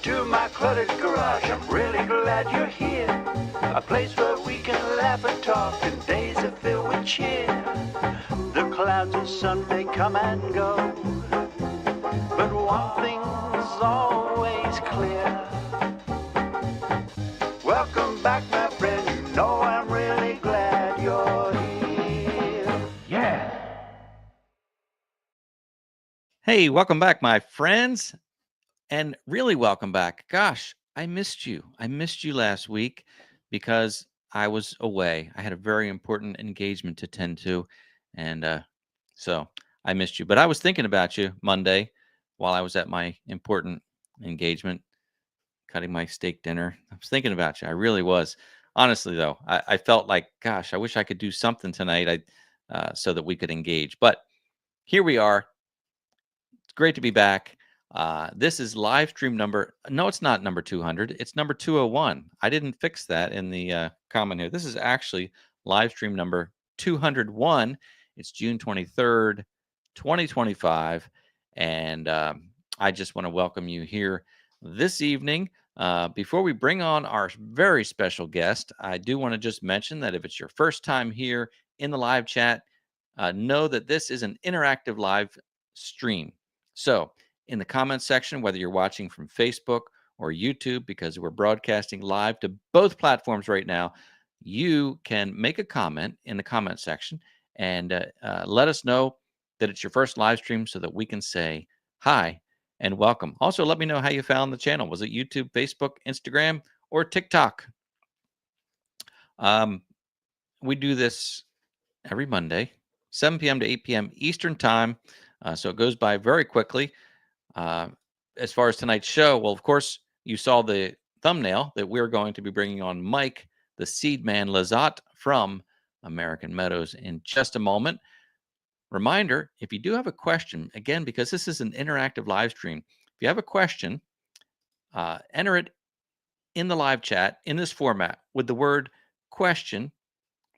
to my cluttered garage. I'm really glad you're here. A place where we can laugh and talk and days are filled with cheer. The clouds of sun may come and go, but one thing's always clear. Welcome back, my friend. You know I'm really glad you're here. Yeah. Hey, welcome back, my friends, and really welcome back. Gosh, I missed you. I missed you last week because I was away. I had a very important engagement to tend to, and so I missed you. But I was thinking about you Monday while I was at my important engagement, cutting my steak dinner. I was thinking about you. I really was. Honestly, though, I felt like, gosh, I wish I could do something tonight, so that we could engage. But here we are. It's great to be back. This is live stream number. No, it's not number 200. It's number 201. I didn't fix that in the comment here. This is actually live stream number 201. It's June 23rd, 2025. And I just want to welcome you here this evening. Before we bring on our very special guest, I do want to just mention that if it's your first time here in the live chat, know that this is an interactive live stream. So, in the comments section, whether you're watching from Facebook or YouTube, because we're broadcasting live to both platforms right now, you can make a comment in the comment section and let us know that it's your first live stream so that we can say hi and welcome. Also, let me know how you found the channel. Was it YouTube, Facebook, Instagram, or TikTok? We do this every Monday, 7 p.m. to 8 p.m. Eastern Time. So it goes by very quickly. As far as tonight's show, well, of course, you saw the thumbnail that we're going to be bringing on Mike, the seed man Lizotte from American Meadows in just a moment. Reminder, if you do have a question, again, because this is an interactive live stream, if you have a question, enter it in the live chat in this format with the word question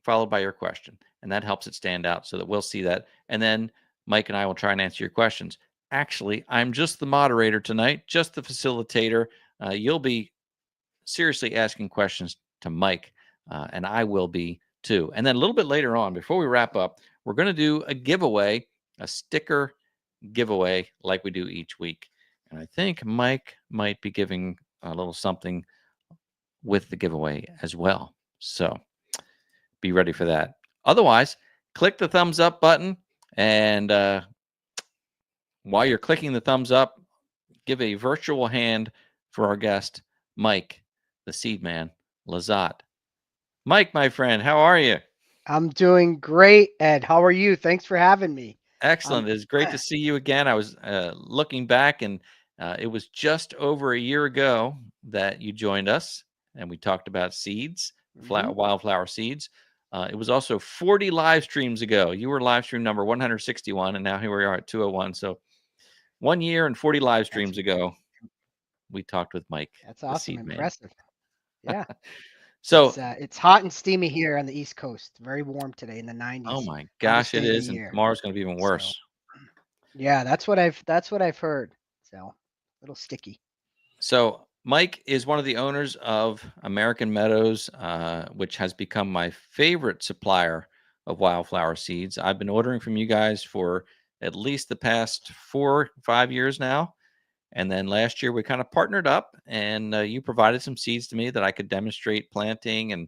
followed by your question. And that helps it stand out so that we'll see that. And then Mike and I will try and answer your questions. Actually, I'm just the moderator tonight, just the facilitator. You'll be seriously asking questions to Mike, and I will be too. And then a little bit later on, before we wrap up, we're going to do a giveaway, a sticker giveaway like we do each week. And I think Mike might be giving a little something with the giveaway as well. So be ready for that. Otherwise, click the thumbs up button. And while you're clicking the thumbs up, give a virtual hand for our guest, Mike, the seed man, Lizotte. Mike, my friend, how are you? I'm doing great, Ed. How are you? Thanks for having me. Excellent. It's great to see you again. I was looking back, and it was just over a year ago that you joined us, and we talked about seeds, wildflower seeds. It was also 40 live streams ago. You were live stream number 161, and now here we are at 201. So 1 year and 40 live streams ago, we talked with Mike. That's awesome. Impressive. Yeah. So it's hot and steamy here on the East Coast. Very warm today in the 90s. Oh my gosh, it is, and tomorrow's going to be even worse. So, yeah, that's what I've heard. So a little sticky. So Mike is one of the owners of American Meadows, which has become my favorite supplier of wildflower seeds. I've been ordering from you guys for at least the past 4 or 5 years now. And then last year we kind of partnered up, and you provided some seeds to me that I could demonstrate planting. And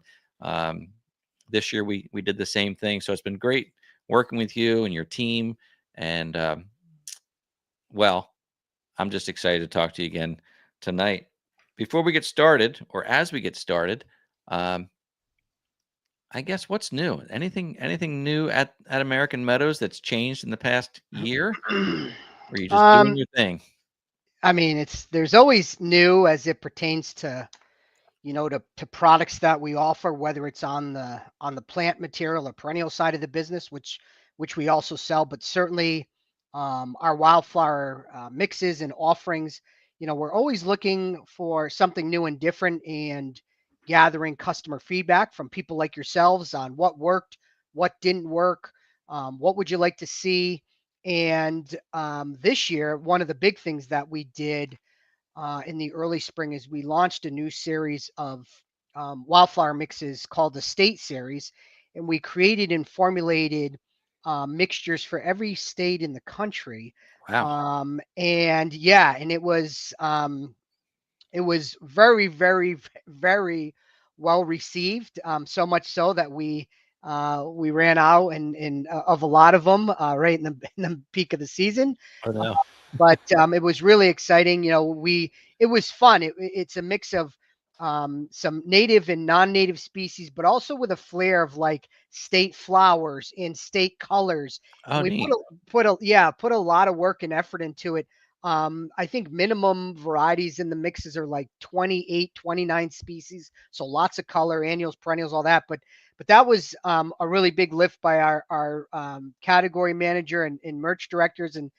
this year we did the same thing. So it's been great working with you and your team. And well, I'm just excited to talk to you again tonight. Before we get started, or as we get started, I guess what's new? Anything new at American Meadows that's changed in the past year? Or are you just doing your thing? I mean, there's always new as it pertains to, to products that we offer, whether it's on the plant material or perennial side of the business, which we also sell, but certainly our wildflower mixes and offerings. We're always looking for something new and different, and gathering customer feedback from people like yourselves on what worked, what didn't work, what would you like to see. And this year, one of the big things that we did in the early spring is we launched a new series of wildflower mixes called the State Series, and we created and formulated mixtures for every state in the country. Wow. And yeah, and it was very, very, very well received. So much so that we ran out and of a lot of them right in the peak of the season. Oh no. But it was really exciting. It was fun. It's a mix of some native and non-native species, but also with a flair of like state flowers and state colors. And Oh, we neat. put a lot of work and effort into it. I think minimum varieties in the mixes are like 28, 29 species. So lots of color, annuals, perennials, all that. But that was a really big lift by our category manager and merch directors and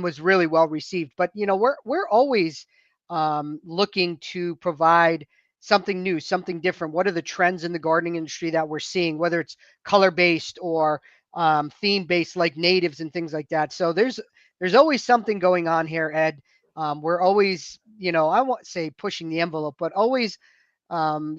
was really well received. But we're always looking to provide something new, something different. What are the trends in the gardening industry that we're seeing, whether it's color based or theme based, like natives and things like that. So there's always something going on here, Ed. We're always, I won't say pushing the envelope, but always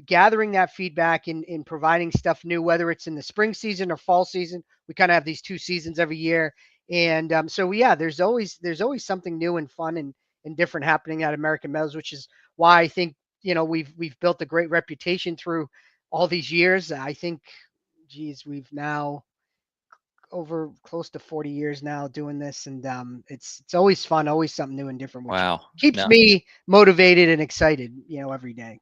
gathering that feedback and providing stuff new, whether it's in the spring season or fall season. We kind of have these 2 seasons every year. And so yeah, there's always something new and fun and different happening at American Meadows, which is why I think we've built a great reputation through all these years. I think, geez, we've now over close to 40 years now doing this, and it's always fun, always something new and different, which Wow. keeps me motivated and excited, every day.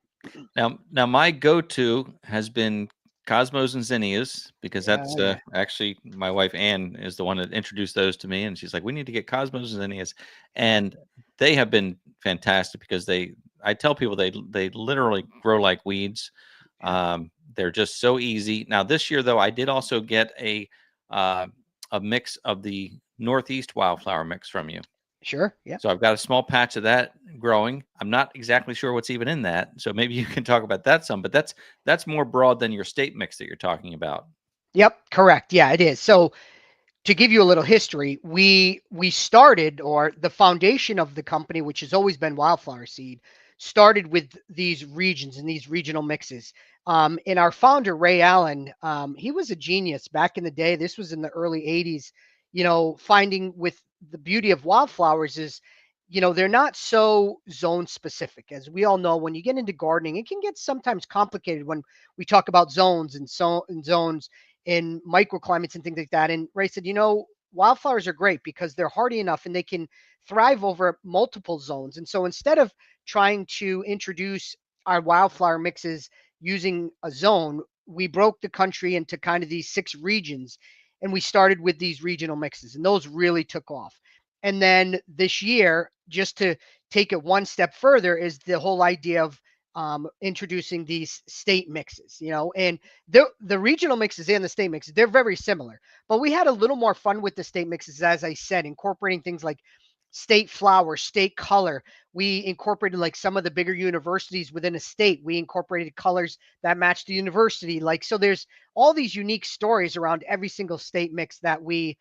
Now my go-to has been Cosmos and Zinnias because Yeah, that's yeah, actually my wife Ann is the one that introduced those to me, and she's like, "We need to get Cosmos and Zinnias," and they have been fantastic because I tell people they literally grow like weeds. They're just so easy. Now this year though, I did also get uh, a mix of the Northeast wildflower mix from you. sure, yeah. So I've got a small patch of that growing. I'm not exactly sure what's even in that. So maybe you can talk about that some, but that's more broad than your state mix that you're talking about. Yep, correct. Yeah, it is. So to give you a little history, we started, or the foundation of the company, which has always been Wildflower Seed, started with these regions and these regional mixes. And our founder, Ray Allen, he was a genius back in the day. This was in the early 80s, finding with the beauty of wildflowers is, they're not so zone specific. As we all know, when you get into gardening, it can get sometimes complicated when we talk about zones and zones in microclimates and things like that. And Ray said, wildflowers are great because they're hardy enough and they can thrive over multiple zones. And so instead of trying to introduce our wildflower mixes using a zone, we broke the country into kind of these 6 regions. And we started with these regional mixes, and those really took off. And then this year, just to take it one step further, is the whole idea of introducing these state mixes, and the regional mixes and the state mixes, they're very similar, but we had a little more fun with the state mixes, as I said, incorporating things like state flower, state color. We incorporated like some of the bigger universities within a state. We incorporated colors that match the university. Like, so there's all these unique stories around every single state mix that we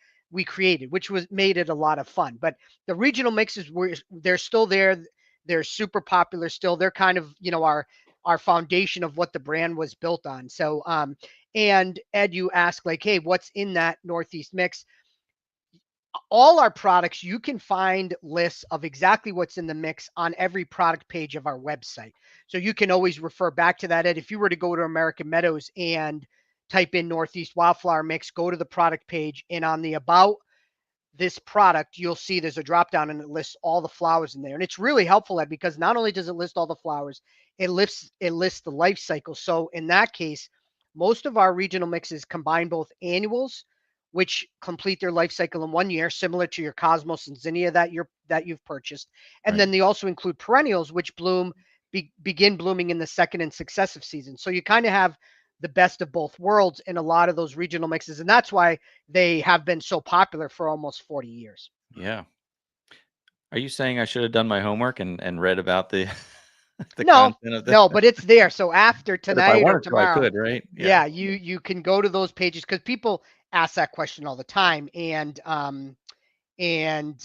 created, which was made it a lot of fun. But the regional mixes they're still there. They're super popular still. They're kind of, our foundation of what the brand was built on. So and Ed, you ask like, hey, what's in that Northeast mix? All our products, you can find lists of exactly what's in the mix on every product page of our website. So you can always refer back to that, Ed. If you were to go to American Meadows and type in Northeast Wildflower Mix, go to the product page, and on the About this product, you'll see there's a drop down and it lists all the flowers in there. And it's really helpful, Ed, because not only does it list all the flowers, it lists the life cycle. So in that case, most of our regional mixes combine both annuals, which complete their life cycle in 1 year, similar to your Cosmos and Zinnia that you've purchased. And Right. then they also include perennials, which begin blooming in the second and successive season. So you kind of have the best of both worlds in a lot of those regional mixes. And that's why they have been so popular for almost 40 years. Yeah. Are you saying I should have done my homework and read about the the No, content of the no, but it's there. So after but if I tonight or wanted to, I tomorrow, could, right? yeah, you can go to those pages because people ask that question all the time. And and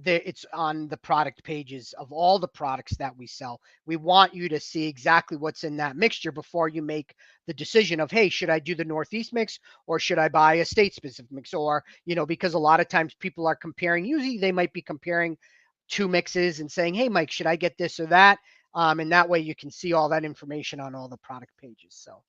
it's on the product pages of all the products that we sell. We want you to see exactly what's in that mixture before you make the decision of, hey, should I do the Northeast mix or should I buy a state specific mix? Or, because a lot of times people are comparing, usually they might be comparing two mixes and saying, hey, Mike, should I get this or that? And that way you can see all that information on all the product pages. So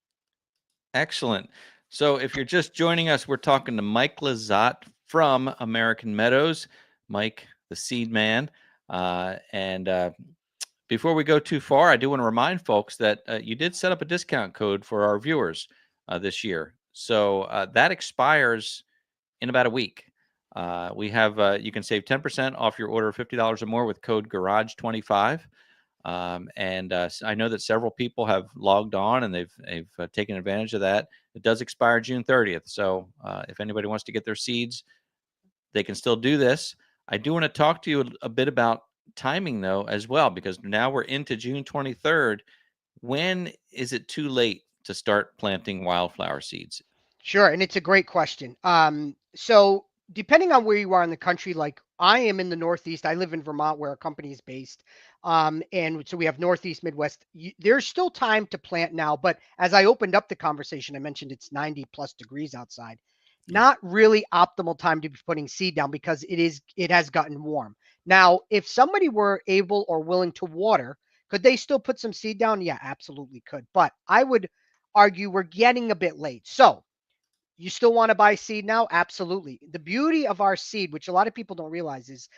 Excellent. So if you're just joining us, we're talking to Mike Lizotte from American Meadows. Mike, the seed man. And before we go too far, I do want to remind folks that you did set up a discount code for our viewers this year. So that expires in about a week. We have you can save 10% off your order of $50 or more with code Garage25. And I know that several people have logged on and they've taken advantage of that. It does expire June 30th. So if anybody wants to get their seeds, they can still do this. I do want to talk to you a bit about timing though as well, because now we're into June 23rd. When is it too late to start planting wildflower seeds? sure, and it's a great question. So depending on where you are in the country, like I am in the Northeast, I live in Vermont where our company is based. And so we have Northeast, Midwest. There's still time to plant now, but as I opened up the conversation, I mentioned it's 90 plus degrees outside. Yeah. Not really optimal time to be putting seed down because it has gotten warm. Now, if somebody were able or willing to water, could they still put some seed down? Yeah, absolutely could. But I would argue we're getting a bit late. So you still want to buy seed now? Absolutely. The beauty of our seed, which a lot of people don't realize is,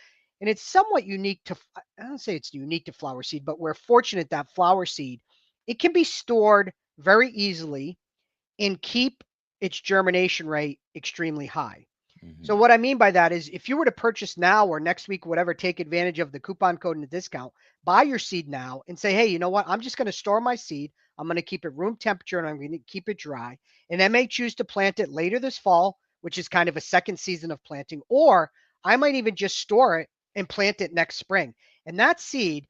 and it's somewhat unique to, I don't say it's unique to flower seed, but we're fortunate that flower seed, it can be stored very easily and keep its germination rate extremely high. So Mm-hmm. what I mean by that is if you were to purchase now or next week, whatever, take advantage of the coupon code and the discount, buy your seed now and say, hey, you know what? I'm just going to store my seed. I'm going to keep it room temperature and I'm going to keep it dry. And I may choose to plant it later this fall, which is kind of a second season of planting, or I might even just store it and plant it next spring. And that seed,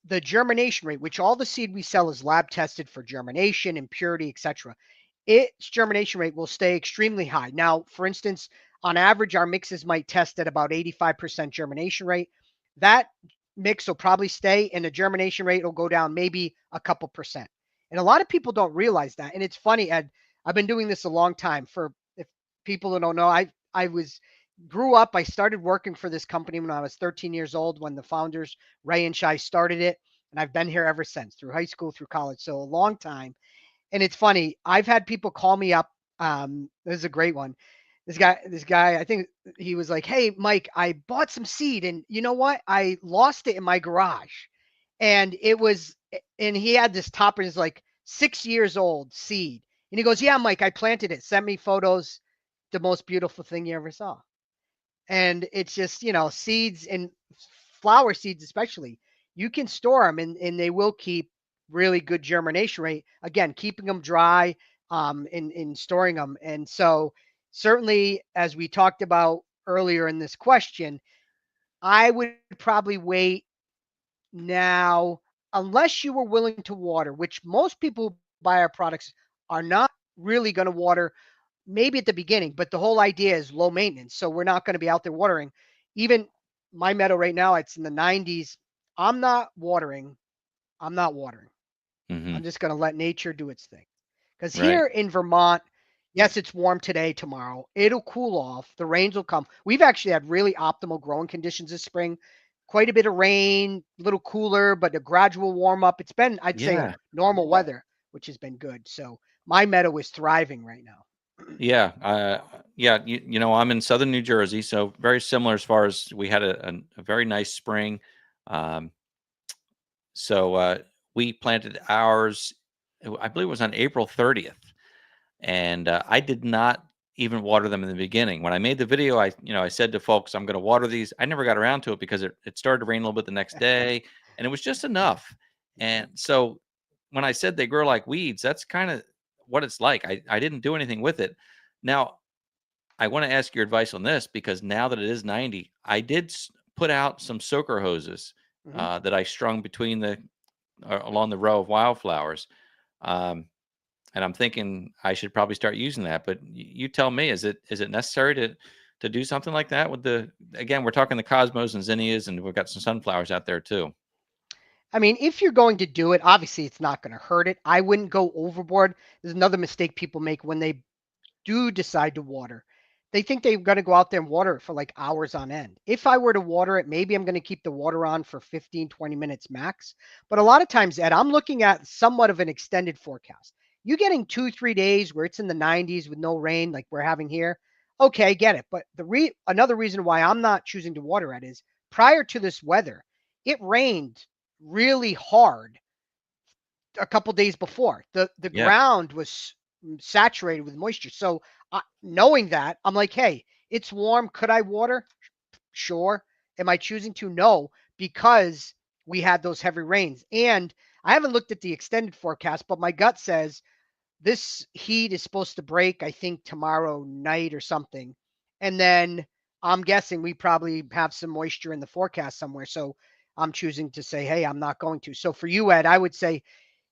the germination rate, which all the seed we sell is lab tested for germination and purity, etc. Its germination rate will stay extremely high. Now, for instance, on average, our mixes might test at about 85% germination rate. That mix will probably stay, and the germination rate will go down maybe a couple percent. And a lot of people don't realize that. And it's funny, Ed, I've been doing this a long time. For if people don't know, I grew up. I started working for this company when I was 13 years old, when the founders Ray and Shai started it, and I've been here ever since, through high school, through college, so a long time. And it's funny, I've had people call me up. This is a great one. This guy, I think he was like, "Hey, Mike, I bought some seed, and you know what? I lost it in my garage." And and he had this topper, is like 6 years old seed. And he goes, "Yeah, Mike, I planted it. Sent me photos. The most beautiful thing you ever saw." And it's just, seeds and flower seeds, especially, you can store them and they will keep really good germination rate. Again, keeping them dry, in storing them. And so, certainly, as we talked about earlier in this question, I would probably wait now, unless you were willing to water, which most people who buy our products are not really going to water, maybe at the beginning, but the whole idea is low maintenance. So we're not going to be out there watering. Even my meadow right now, it's in the 90s. I'm not watering. I'm not watering. Mm-hmm. I'm just going to let nature do its thing. Because Right. here in Vermont, yes, it's warm today, tomorrow. It'll cool off. The rains will come. We've actually had really optimal growing conditions this spring. Quite a bit of rain, a little cooler, but a gradual warm up. It's been, I'd say, Yeah. normal weather, which has been good. So my meadow is thriving right now. Yeah. Yeah. I'm in southern New Jersey, so very similar as far as we had a very nice spring. Um, so we planted ours, I believe it was on April 30th. And I did not even water them in the beginning. When I made the video, I said to folks, I'm going to water these. I never got around to it because it started to rain a little bit the next day, and it was just enough. And so when I said they grow like weeds, that's kind of what it's like. I didn't do anything with it. Now, I want to ask your advice on this, because now that it is 90, I did put out some soaker hoses Mhm. that I strung between along the row of wildflowers. Um, and I'm thinking I should probably start using that. But you tell me, is it necessary to to do something like that with again, we're talking the cosmos and zinnias, and we've got some sunflowers out there too. I mean, if you're going to do it, obviously it's not going to hurt it. I wouldn't go overboard. There's another mistake people make when they do decide to water. They think they're going to go out there and water it for like hours on end. If I were to water it, maybe I'm going to keep the water on for 15, 20 minutes max. But a lot of times, Ed, I'm looking at somewhat of an extended forecast. You getting 2, 3 days where it's in the 90s with no rain like we're having here. Okay, I get it. But another reason why I'm not choosing to water it is prior to this weather, it rained really hard a couple days before. The Yeah. ground was saturated with moisture. So knowing that, I'm like, hey, it's warm. Could I water? Sure. Am I choosing to? No, because we had those heavy rains. And I haven't looked at the extended forecast, but my gut says this heat is supposed to break, I think, tomorrow night or something. And then I'm guessing we probably have some moisture in the forecast somewhere. So I'm choosing to say, hey, I'm not going to. So for you, Ed, I would say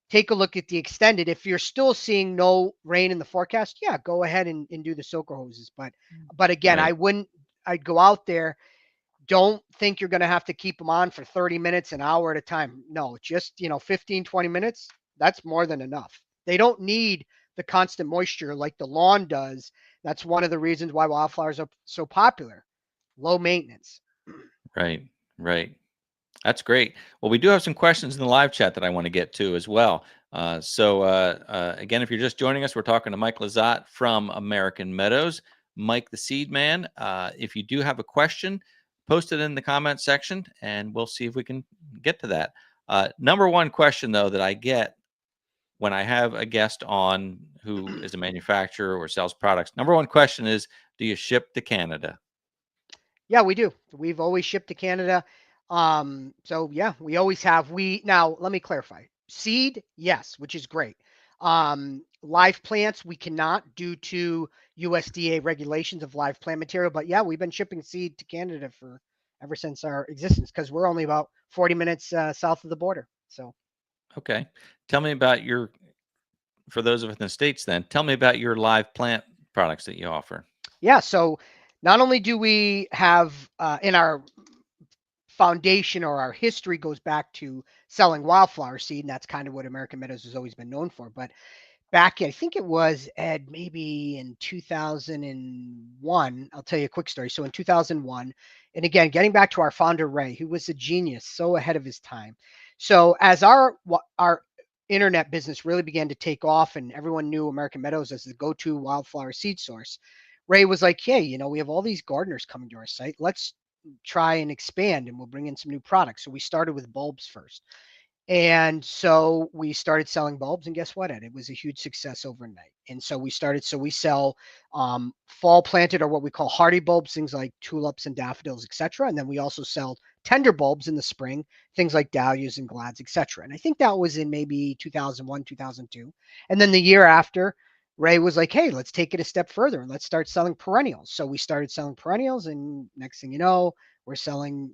take a look at the extended. If you're still seeing no rain in the forecast, yeah, go ahead and do the soaker hoses. But again, Right. I'd go out there. Don't think you're going to have to keep them on for 30 minutes, an hour at a time. No, just, 15, 20 minutes. That's more than enough. They don't need the constant moisture like the lawn does. That's one of the reasons why wildflowers are so popular. Low maintenance. Right. Right. That's great. Well, we do have some questions in the live chat that I want to get to as well. Again, if you're just joining us, we're talking to Mike Lizotte from American Meadows. Mike, the seed man. If you do have a question, post it in the comment section, and we'll see if we can get to that. Number one question, though, that I get when I have a guest on who is a manufacturer or sells products, number one question is, do you ship to Canada? Yeah, we do. We've always shipped to Canada. So yeah, we always have. Now let me clarify. Seed, yes, which is great. Live plants, we cannot due to USDA regulations of live plant material. But yeah, we've been shipping seed to Canada for ever since our existence because we're only about 40 minutes south of the border. So Okay. Tell me about for those of us in the States then, tell me about your live plant products that you offer. yeah, so not only do we have in our foundation or our history goes back to selling wildflower seed, and that's kind of what American Meadows has always been known for. But back, I think it was, Ed, maybe in 2001, I'll tell you a quick story. So in 2001, and again, getting back to our founder, Ray, who was a genius, so ahead of his time. So as our internet business really began to take off and everyone knew American Meadows as the go-to wildflower seed source, Ray was like, hey, we have all these gardeners coming to our site. Let's try and expand and we'll bring in some new products. So we started with bulbs first. And so we started selling bulbs, and guess what, Ed? It was a huge success overnight. And so we sell fall planted or what we call hardy bulbs, things like tulips and daffodils, etc. And then we also sell tender bulbs in the spring, things like dahlias and glads, etc. And I think that was in maybe 2001, 2002. And then the year after, Ray was like, hey, let's take it a step further and let's start selling perennials. So we started selling perennials, and next thing you know, we're selling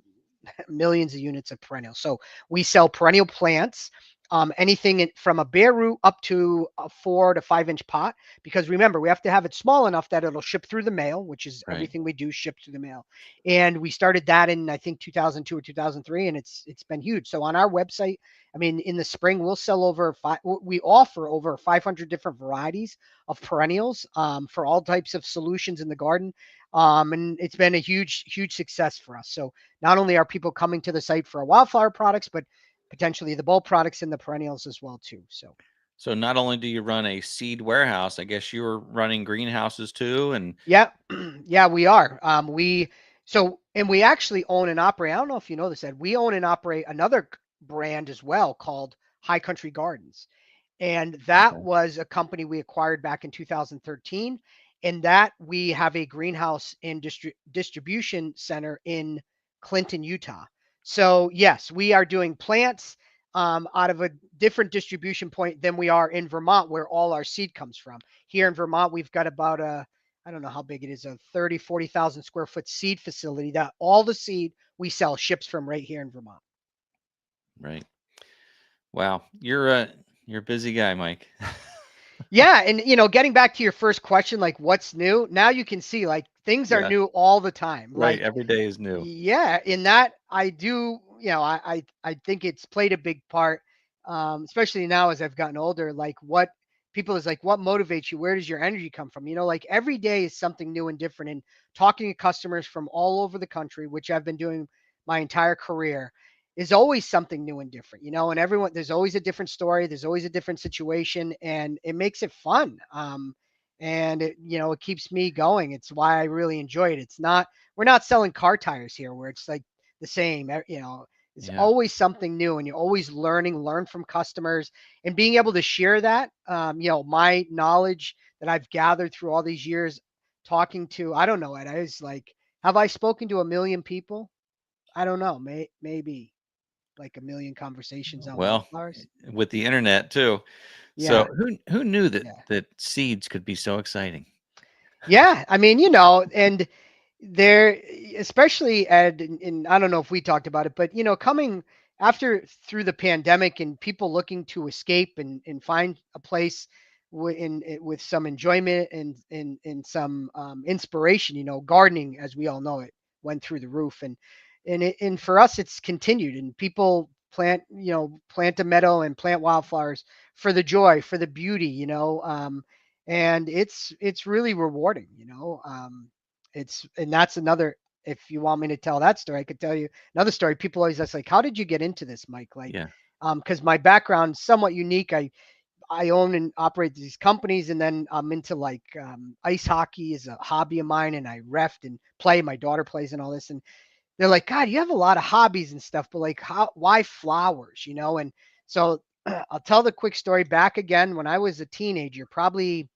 millions of units of perennials. So we sell perennial plants, anything from a bare root up to a 4 to 5 inch pot. Because remember, we have to have it small enough that it'll ship through the mail, which is Right. everything we do ship through the mail. And we started that in I think 2002 or 2003, and it's been huge. So on our website, I mean, in the spring we'll sell we offer over 500 different varieties of perennials for all types of solutions in the garden. And it's been a huge success for us. So not only are people coming to the site for our wildflower products, but potentially the bulb products and the perennials as well too. So not only do you run a seed warehouse, I guess you're running greenhouses too. And yeah, yeah, we are. And we actually own and operate. I don't know if you know this, Ed. We own and operate another brand as well called High Country Gardens. And that Okay. was a company we acquired back in 2013. And that we have a greenhouse and distribution center in Clinton, Utah. So yes, we are doing plants out of a different distribution point than we are in Vermont, where all our seed comes from. Here in Vermont, we've got about I don't know how big it is, a 30, 40,000 square foot seed facility that all the seed we sell ships from right here in Vermont. Right. Wow. You're a busy guy, Mike. Yeah, and getting back to your first question, like what's new? Now you can see like things are Yeah. new all the time. Right. Like, Every day is new. yeah, in that I do, I think it's played a big part, especially now as I've gotten older. Like, what people is like, what motivates you? Where does your energy come from? Like every day is something new and different. And talking to customers from all over the country, which I've been doing my entire career, is always something new and different. And everyone, there's always a different story, there's always a different situation, and it makes it fun. And it keeps me going. It's why I really enjoy it. It's not We're not selling car tires here where it's like the same. It's Yeah. always something new, and you're always learn from customers, and being able to share that, my knowledge that I've gathered through all these years talking to, I don't know, Ed, I was like, have I spoken to a million people? I don't know, maybe like a million conversations on Well, wildflowers. with the internet too. So Yeah. who knew that Yeah. seeds could be so exciting? Yeah. I mean, and there, especially Ed, and I don't know if we talked about it, but coming after through the pandemic and people looking to escape and find a place with some enjoyment and some inspiration. Gardening, as we all know it, went through the roof, and for us, it's continued. And people plant a meadow and plant wildflowers for the joy, for the beauty. And it's really rewarding. And that's another, if you want me to tell that story, I could tell you another story. People always ask, like, how did you get into this, Mike? Like, Yeah. because my background's somewhat unique. I own and operate these companies, and then I'm into like ice hockey is a hobby of mine, and I ref and play. My daughter plays and all this, and they're like, God, you have a lot of hobbies and stuff, but like, why flowers? And so I'll tell the quick story back again when I was a teenager, probably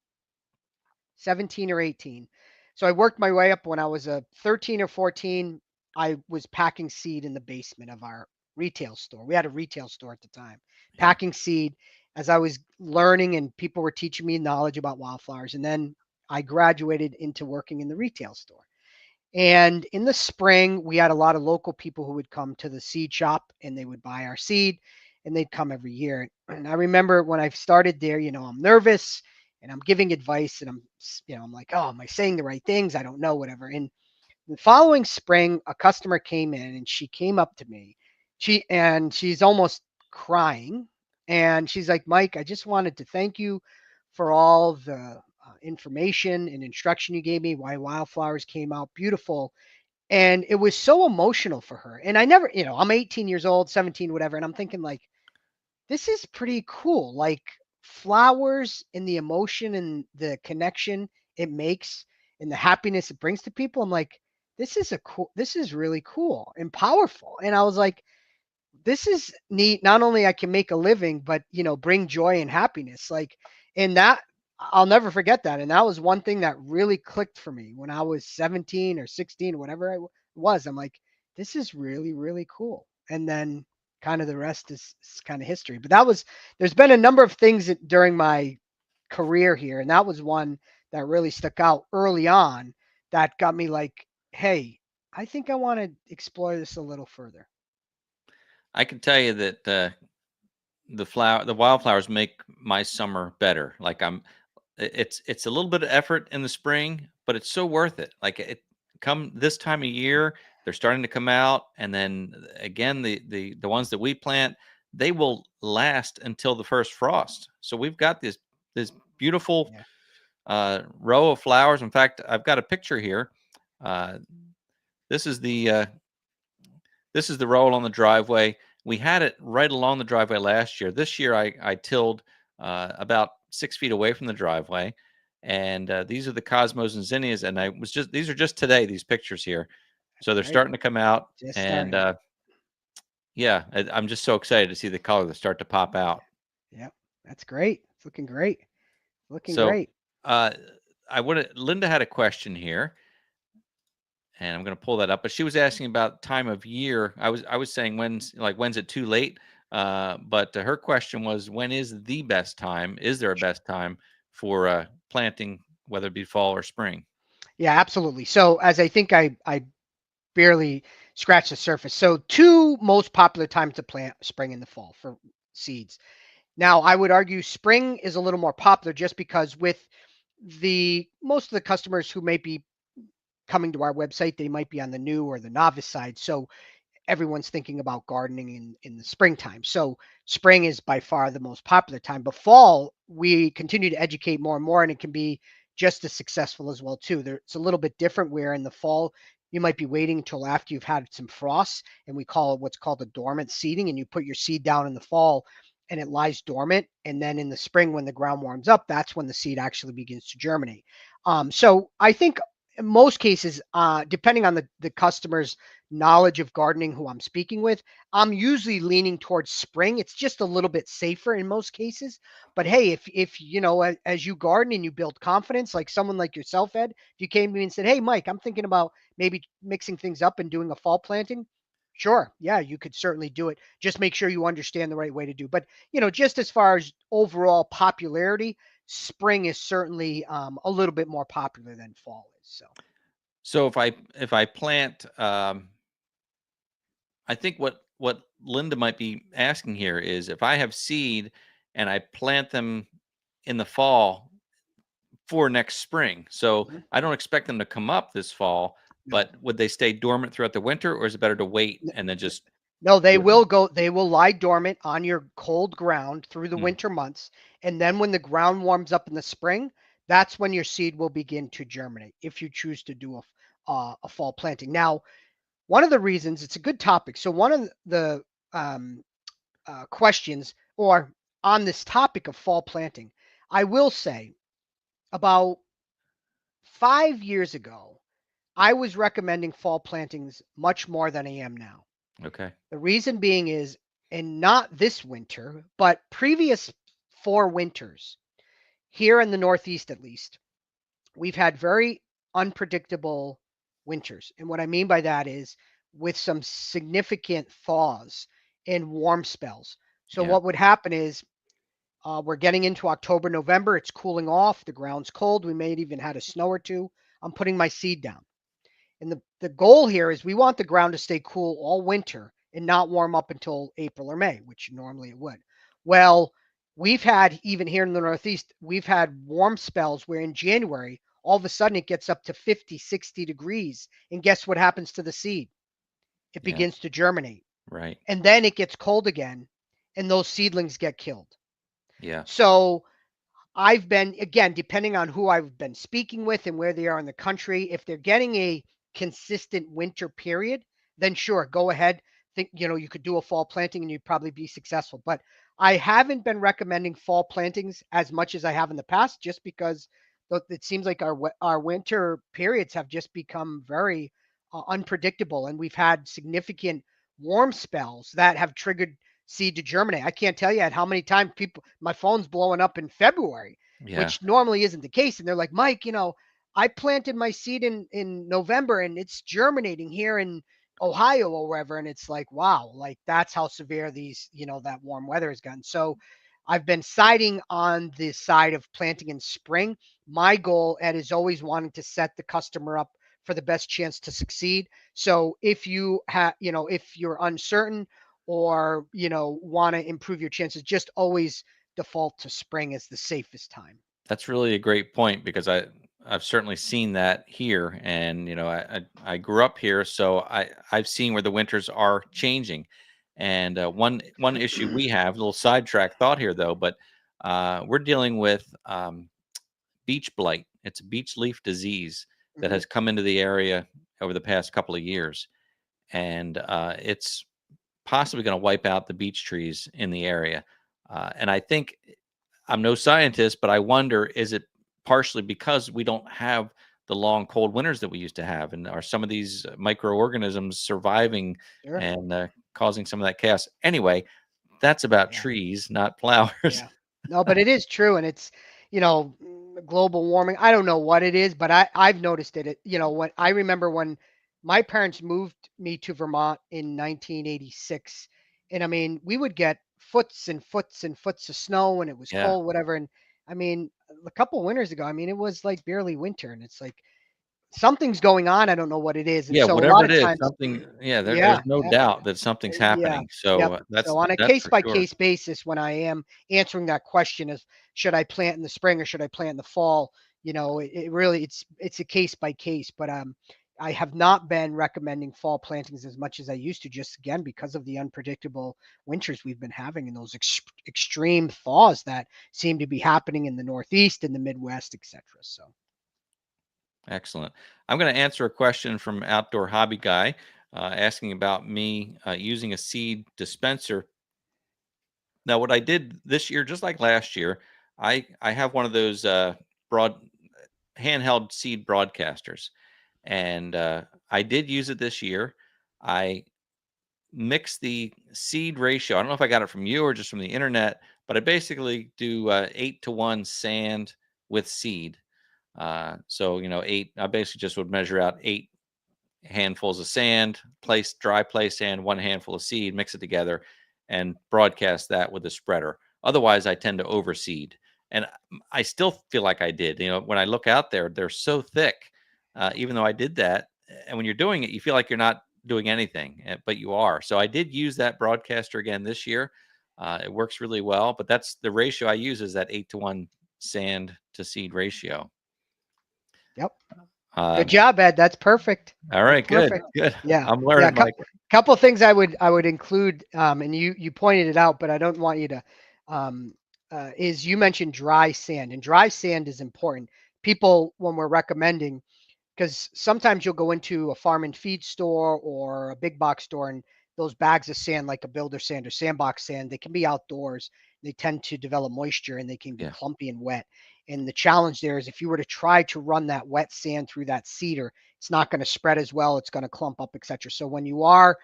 17 or 18. So I worked my way up. When I was a 13 or 14, I was packing seed in the basement of our retail store. We had a retail store at the time, Yeah. packing seed as I was learning, and people were teaching me knowledge about wildflowers. And then I graduated into working in the retail store. And in the spring, we had a lot of local people who would come to the seed shop, and they would buy our seed, and they'd come every year. And I remember when I started there, I'm nervous and I'm giving advice, and I'm like, oh, am I saying the right things? I don't know, whatever. And the following spring, a customer came in, and she came up to me. She's almost crying, and she's like, Mike, I just wanted to thank you for all the information and instruction you gave me. Why wildflowers came out beautiful, and it was so emotional for her. And I never, I'm 18 years old, 17, whatever, and I'm thinking like, this is pretty cool. Like, flowers and the emotion and the connection it makes and the happiness it brings to people. I'm like, this is really cool and powerful. And I was like, this is neat. Not only I can make a living, but bring joy and happiness. Like, and that, I'll never forget that. And that was one thing that really clicked for me when I was 17 or 16, whatever was. I'm like, this is really, really cool. And then kind of the rest is kind of history. But there's been a number of things during my career here, and that was one that really stuck out early on that got me like, hey, I think I want to explore this a little further. I can tell you that the wildflowers make my summer better. Like it's a little bit of effort in the spring, but it's so worth it. Like it come this time of year, they're starting to come out, and then again the ones that we plant, they will last until the first frost. So we've got this beautiful Yeah. row of flowers. In fact, I've got a picture here. Uh, this is the roll on the driveway. We had it right along the driveway last year. This year, I tilled about 6 feet away from the driveway, and these are the cosmos and zinnias. And these are just today. These pictures here, so they're Right. starting to come out. Just And starting. yeah, I'm just so excited to see the color that start to pop out. Yep. That's great. It's looking great. Looking So great. uh, Linda had a question here, and I'm going to pull that up. But she was asking about time of year. I was saying when's it too late? But her question was, when is the best time? Is there a best time for planting, whether it be fall or spring? Yeah, absolutely. So as I think I barely scratched the surface. So two most popular times to plant: spring and the fall for seeds. Now, I would argue spring is a little more popular just because with the most of the customers who may be coming to our website, they might be on the new or the novice side. So everyone's thinking about gardening in the springtime. So spring is by far the most popular time, but fall, we continue to educate more and more, and it can be just as successful as well too. It's a little bit different where in the fall, you might be waiting until after you've had some frost, and we call it what's called a dormant seeding, and you put your seed down in the fall and it lies dormant. And then in the spring, when the ground warms up, that's when the seed actually begins to germinate. So I think in most cases, depending on the customer's knowledge of gardening who I'm speaking with, I'm usually leaning towards spring. It's just a little bit safer in most cases. But hey, if you know, as you garden and you build confidence, like someone like yourself, Ed, if you came to me and said, "Hey, Mike, I'm thinking about maybe mixing things up and doing a fall planting," sure, yeah, you could certainly do it. Just make sure you understand the right way to do. But just as far as overall popularity, spring is certainly a little bit more popular than fall is. So if I plant, I think what Linda might be asking here is if I have seed and I plant them in the fall for next spring. So Mhm. I don't expect them to come up this fall, No. but would they stay dormant throughout the winter, or is it better to wait and then just No, they do it? will go, they will lie dormant on your cold ground through the Mm, winter months. And then when the ground warms up in the spring, that's when your seed will begin to germinate if you choose to do a fall planting. Now, one of the reasons it's a good topic. So, one of the um, questions or on this topic of fall planting, I will say about 5 years ago, I was recommending fall plantings much more than I am now. okay. The reason being is, and not this winter, but previous 4 winters, here in the Northeast at least, we've had very unpredictable winters. And what I mean by that is with some significant thaws and warm spells. So Yeah. what would happen is we're getting into October, November. It's cooling off. The ground's cold. We may have even had a snow or two. I'm putting my seed down. And the goal here is we want the ground to stay cool all winter and not warm up until April or May, which normally it would. Well, we've had, even here in the Northeast, we've had warm spells where in January, all of a sudden it gets up to 50, 60 degrees. And guess what happens to the seed? It Yeah. begins to germinate. Right. And then it gets cold again, and those seedlings get killed. Yeah. So I've been, again, depending on who I've been speaking with and where they are in the country, if they're getting a consistent winter period, then sure, go ahead. Think, you could do a fall planting and you'd probably be successful. But I haven't been recommending fall plantings as much as I have in the past, just because it seems like our winter periods have just become very unpredictable, and we've had significant warm spells that have triggered seed to germinate. I can't tell you at how many times my phone's blowing up in February, Yeah. which normally isn't the case. And they're like, Mike, I planted my seed in November and it's germinating here in Ohio or wherever. And it's like, wow, like that's how severe that warm weather has gotten. So I've been siding on the side of planting in spring. My goal, Ed, is always wanting to set the customer up for the best chance to succeed. So if you're uncertain or want to improve your chances, just always default to spring as the safest time. That's really a great point because I've certainly seen that here, and I grew up here, so I've seen where the winters are changing. And one issue we have, a little sidetrack thought here though, but we're dealing with beach blight. It's a beach leaf disease that Mhm. has come into the area over the past couple of years, and it's possibly going to wipe out the beech trees in the area. And I think I'm no scientist, but I wonder, is it partially because we don't have the long cold winters that we used to have, and are some of these microorganisms surviving Sure. and causing some of that chaos? Anyway, that's about Yeah. trees, not flowers. Yeah. No, but it is true, and it's global warming. I don't know what it is, but I've noticed it. When I remember when my parents moved me to Vermont in 1986, and I mean we would get foots and foots and foots of snow, and it was Yeah. cold, whatever. And I mean a couple winters ago, I mean it was like barely winter, and it's like something's going on. I don't know what it is, and Yeah, so a whatever lot it of is, times, something. Yeah, there's yeah, no yeah. doubt that something's Yeah. happening. So Yep. So that's on a that's case for by sure. case basis, when I am answering that question of should I plant in the spring or should I plant in the fall, it really it's a case by case. But I have not been recommending fall plantings as much as I used to, just again because of the unpredictable winters we've been having and those extreme thaws that seem to be happening in the Northeast and the Midwest, etc. So Excellent. I'm going to answer a question from Outdoor Hobby Guy asking about me using a seed dispenser. Now, what I did this year, just like last year, I have one of those broad handheld seed broadcasters, and I did use it this year. I mix the seed ratio. I don't know if I got it from you or just from the internet, but I basically do 8-to-1 sand with seed. So, eight, I basically just would measure out 8 handfuls of sand, dry place sand, 1 handful of seed, mix it together and broadcast that with a spreader. Otherwise, I tend to overseed. And I still feel like I did. When I look out there, they're so thick, even though I did that. And when you're doing it, you feel like you're not doing anything, but you are. So I did use that broadcaster again this year. It works really well, but that's the ratio I use is that 8-to-1 sand to seed ratio. yep. Good job, Ed. That's perfect. All right, That's good. Yeah. I'm learning, Mike. Couple things I would include, and you pointed it out, but I don't want you to, is you mentioned dry sand, and dry sand is important. People, when we're recommending, because sometimes you'll go into a farm and feed store or a big box store, and those bags of sand, like a builder sand or sandbox sand, they can be outdoors. They tend to develop moisture and they can be clumpy and wet. And the challenge there is if you were to try to run that wet sand through that seeder, it's not going to spread as well. It's going to clump up, etc. So when you are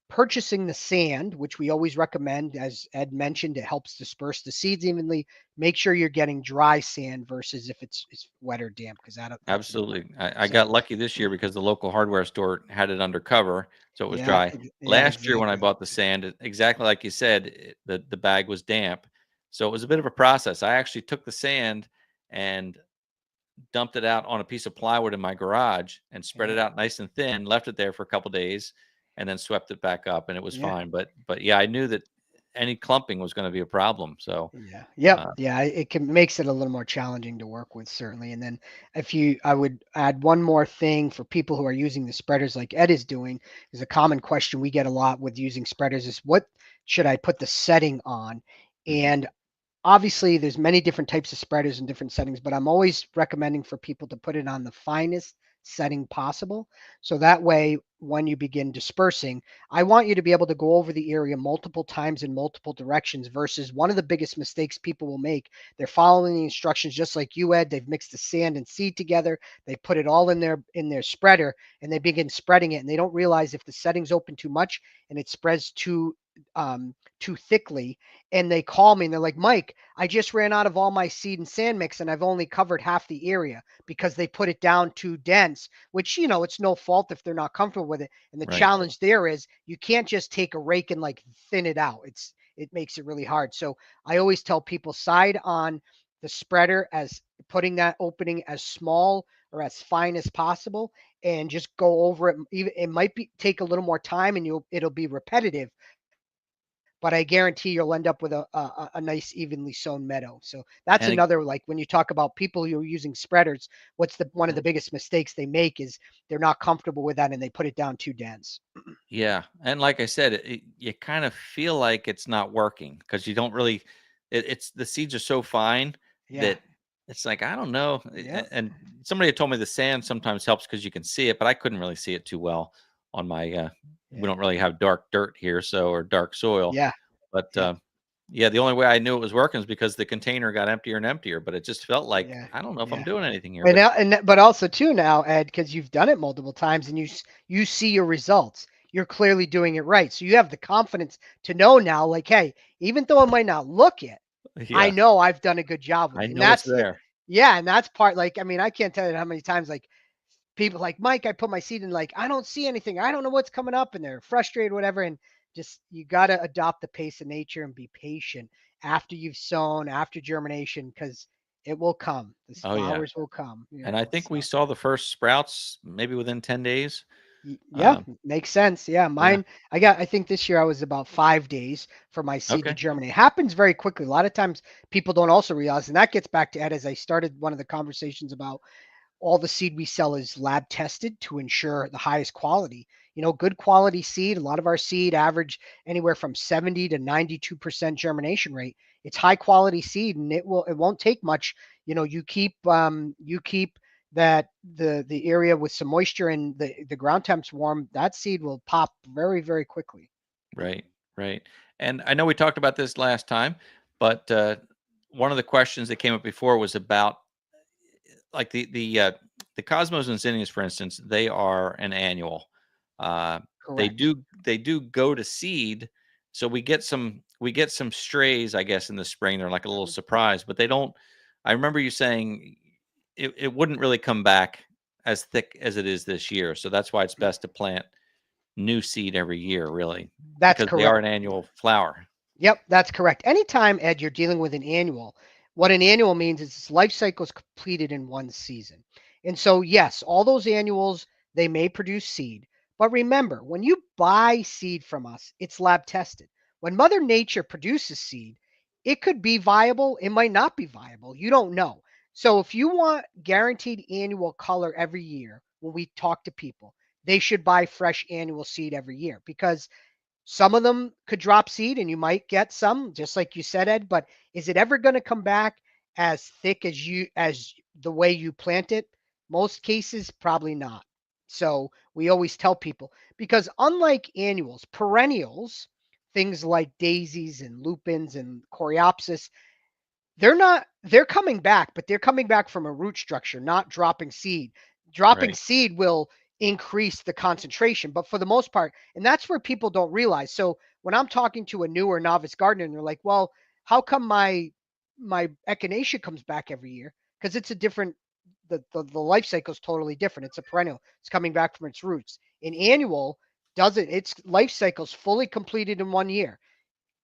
purchasing the sand, which we always recommend, as Ed mentioned, it helps disperse the seeds evenly. Make sure you're getting dry sand versus if it's wet or damp, because that's absolutely. I got lucky this year because the local hardware store had it under cover, so it was dry. Yeah, Last year when I bought the sand, exactly like you said, the bag was damp, so it was a bit of a process. I actually took the sand and dumped it out on a piece of plywood in my garage and spread it out nice and thin, left it there for a couple days, and then swept it back up, and it was fine. But yeah, I knew that any clumping was going to be a problem. So it makes it a little more challenging to work with, certainly. And then I would add one more thing for people who are using the spreaders like Ed is doing, is a common question we get a lot with using spreaders is what should I put the setting on? And obviously there's many different types of spreaders and different settings, but I'm always recommending for people to put it on the finest setting possible. So that way, when you begin dispersing, I want you to be able to go over the area multiple times in multiple directions versus one of the biggest mistakes people will make. They're following the instructions just like you, Ed. They've mixed the sand and seed together. They put it all in their spreader and they begin spreading it. And they don't realize if the settings open too much and it spreads too thickly, and they call me and they're like, Mike, I just ran out of all my seed and sand mix and I've only covered half the area because they put it down too dense, which, it's no fault if they're not comfortable with it. And the challenge there is you can't just take a rake and like thin it out. It makes it really hard. So I always tell people side on the spreader as putting that opening as small or as fine as possible and just go over it. It might take a little more time and it'll be repetitive, but I guarantee you'll end up with a nice evenly sown meadow. So that's another, like when you talk about people who are using spreaders, one of the biggest mistakes they make is they're not comfortable with that and they put it down too dense. Yeah, and like I said, you kind of feel like it's not working because you don't really. It's the seeds are so fine that it's like I don't know. And somebody had told me the sand sometimes helps because you can see it, but I couldn't really see it too well on my. We don't really have dark dirt here, or dark soil. But the only way I knew it was working is because the container got emptier and emptier. But it just felt like I don't know if I'm doing anything here. But also too now, Ed, because you've done it multiple times and you see your results. You're clearly doing it right. So you have the confidence to know now, like, hey, even though I might not look it, I know I've done a good job with it. I know it's there. Yeah, and that's part. Like, I mean, I can't tell you how many times like people like Mike, I put my seed in, like I don't see anything. I don't know what's coming up, and they're frustrated, whatever. And just you got to adopt the pace of nature and be patient after you've sown, after germination, because it will come. The flowers will come. And I think we saw the first sprouts maybe within 10 days. Yeah, makes sense. Yeah, mine. I think this year I was about 5 days for my seed to germinate. It happens very quickly. A lot of times people don't also realize, and that gets back to Ed as I started one of the conversations about all the seed we sell is lab tested to ensure the highest quality. Good quality seed. A lot of our seed average anywhere from 70 to 92% germination rate. It's high quality seed, and it won't take much. You keep that the area with some moisture and the ground temps warm, that seed will pop very, very quickly. Right, right. And I know we talked about this last time, but one of the questions that came up before was about like the Cosmos and Zinnias, for instance. They are an annual. Uh, they Correct. do go to seed, so we get some strays, I guess, in the spring. They're like a little surprise, but they don't. I remember you saying it wouldn't really come back as thick as it is this year, so that's why it's best to plant new seed every year, really, That's because they are correct. an annual flower. Yep, that's correct. Anytime, Ed, you're dealing with an annual, what an annual means is its life cycle is completed in one season. And so, yes, all those annuals, they may produce seed. But remember, when you buy seed from us, it's lab tested. When Mother Nature produces seed, it could be viable, it might not be viable. You don't know. So, if you want guaranteed annual color every year, when we talk to people, they should buy fresh annual seed every year because some of them could drop seed and you might get some, just like you said, Ed, but is it ever going to come back as thick as the way you plant it? Most cases, probably not. So we always tell people because unlike annuals, perennials, things like daisies and lupins and coreopsis, they're coming back, but they're coming back from a root structure, not dropping seed. Dropping Right, seed will increase the concentration, but for the most part, and that's where people don't realize. So when I'm talking to a newer novice gardener and they're like, "Well, how come my echinacea comes back every year?" Because it's a different the life cycle is totally different. It's a perennial. It's coming back from its roots. An annual doesn't. Its life cycle is fully completed in one year.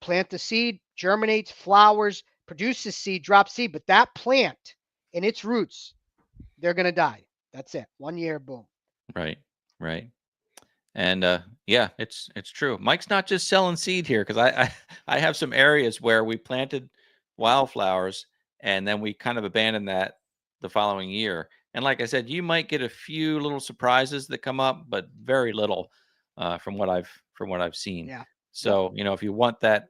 Plant the seed, germinates, flowers, produces seed, drops seed, but that plant and its roots, they're going to die. That's it. 1 year, boom. right, right. And yeah, it's true. Mike's not just selling seed here because I have some areas where we planted wildflowers and then we kind of abandoned that the following year. And like I said, you might get a few little surprises that come up, but very little from what I've seen. Yeah. Yep. So if you want that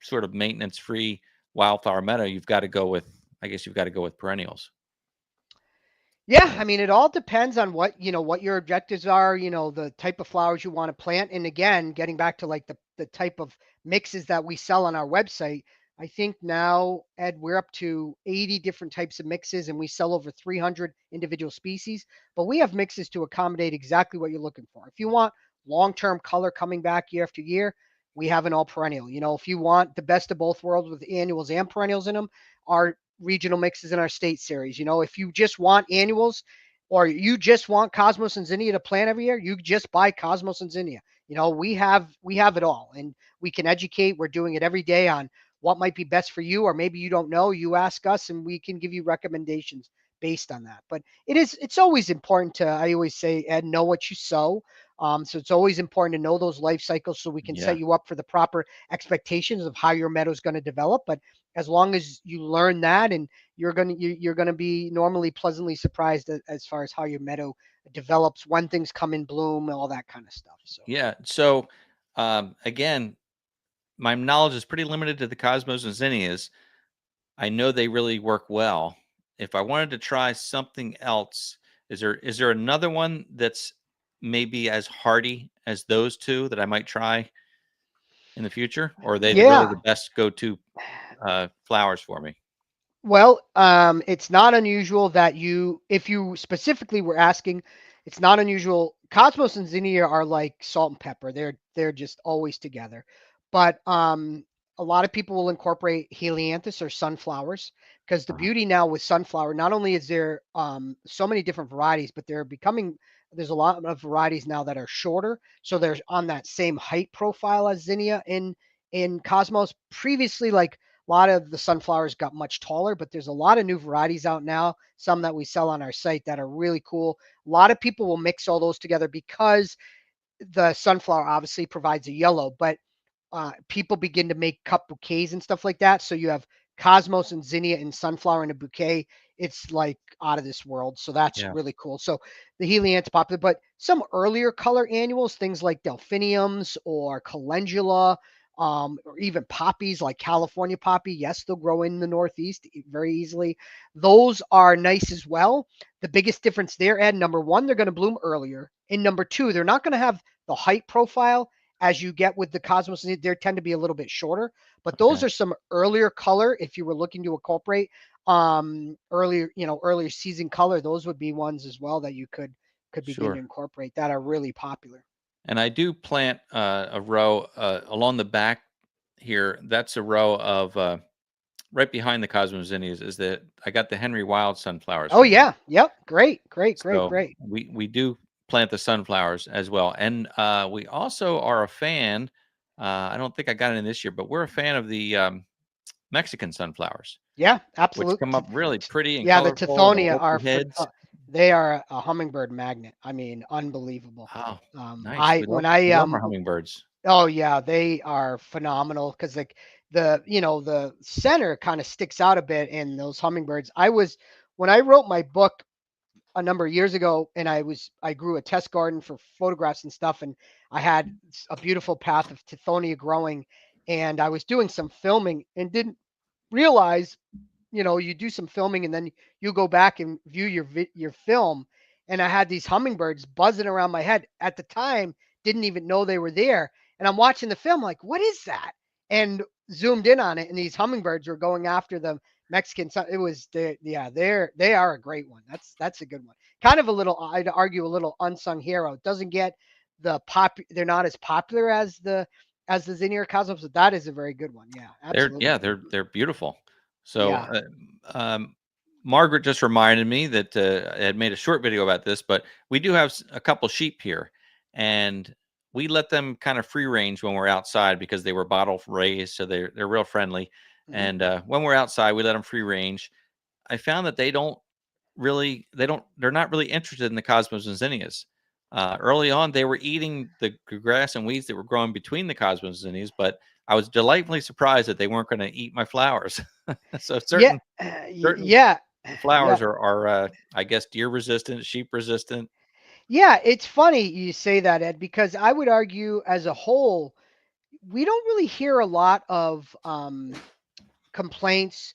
sort of maintenance free wildflower meadow, you've got to go with I guess you've got to go with perennials. Yeah, I mean, it all depends on what your objectives are, the type of flowers you want to plant. And again, getting back to like the type of mixes that we sell on our website, I think now, Ed, we're up to 80 different types of mixes and we sell over 300 individual species, but we have mixes to accommodate exactly what you're looking for. If you want long-term color coming back year after year, we have an all perennial. If you want the best of both worlds with annuals and perennials in them, our regional mixes in our state series. If you just want annuals or you just want Cosmos and Zinnia to plant every year, you just buy Cosmos and Zinnia. We have it all and we can educate. We're doing it every day on what might be best for you, or maybe you don't know. You ask us and we can give you recommendations based on that. But it's always important to, I always say, Ed, know what you sow. So it's always important to know those life cycles so we can set Yeah. you up for the proper expectations of how your meadow is going to develop. But as long as you learn that, and you're gonna be normally pleasantly surprised as far as how your meadow develops when things come in bloom, all that kind of stuff. So Yeah. So again, my knowledge is pretty limited to the Cosmos and Zinnias. I know they really work well. If I wanted to try something else, is there another one that's maybe as hardy as those two that I might try in the future, or are they really the yeah. best go-to flowers for me? Well, it's not unusual that if you specifically were asking, it's not unusual. Cosmos and Zinnia are like salt and pepper. They're just always together. But a lot of people will incorporate helianthus or sunflowers because the Uh-huh. beauty now with sunflower, not only is there so many different varieties, but there's a lot of varieties now that are shorter, so they're on that same height profile as Zinnia in Cosmos. Previously, like a lot of the sunflowers got much taller, but there's a lot of new varieties out now, some that we sell on our site that are really cool. A lot of people will mix all those together because the sunflower obviously provides a yellow, but people begin to make cup bouquets and stuff like that. So you have cosmos and zinnia and sunflower in a bouquet, it's like out of this world. So that's Yeah, really cool. So the heliant's popular, but some earlier color annuals, things like delphiniums or calendula, or even poppies like California poppy. Yes, they'll grow in the Northeast very easily. Those are nice as well. The biggest difference there, Ed, number one, they're going to bloom earlier. And number two, they're not going to have the height profile as you get with the cosmos. They tend to be a little bit shorter, but those okay, are some earlier color. If you were looking to incorporate earlier season color, those would be ones as well that you could begin to sure. incorporate that are really popular. And I do plant a row along the back here. That's a row of right behind the cosmos zinnias. Is that I got the Henry Wild sunflowers Oh from them. yeah, yep, great, great, great, So great. we do plant the sunflowers as well, and we also are a fan. I don't think I got it in this year, but we're a fan of the Mexican sunflowers, Yeah, which come absolutely. up really pretty and Yeah, the colorful, and the Tithonia are whoopy heads. they are a hummingbird magnet. I mean, unbelievable. Oh, nice. I when We I love our hummingbirds. Oh yeah, they are phenomenal because like the center kind of sticks out a bit in those hummingbirds. I was when I wrote my book a number of years ago, and I grew a test garden for photographs and stuff, and I had a beautiful path of Tithonia growing, and I was doing some filming and didn't realize, you do some filming and then you go back and view your film, and I had these hummingbirds buzzing around my head at the time, didn't even know they were there, and I'm watching the film like, what is that? And zoomed in on it, and these hummingbirds were going after the Mexican. It was yeah, they are a great one. That's a good one. Kind of a little, I'd argue, a little unsung hero. It doesn't get the pop. They're not as popular as the zinnia cosmos, but that is a very good one. Yeah, absolutely. They're beautiful. So Yeah. Margaret just reminded me that I had made a short video about this, but we do have a couple sheep here, and we let them kind of free range when we're outside because they were bottle raised, so they're real friendly. Mhm. And when we're outside, we let them free range. I found that they're not really interested in the cosmos and zinnias. Early on, they were eating the grass and weeds that were growing between the cosmos and zinnias, but I was delightfully surprised that they weren't going to eat my flowers. So Yeah, certain yeah, yeah, flowers are I guess deer resistant, sheep resistant. yeah. It's funny you say that, Ed, because I would argue as a whole, we don't really hear a lot of complaints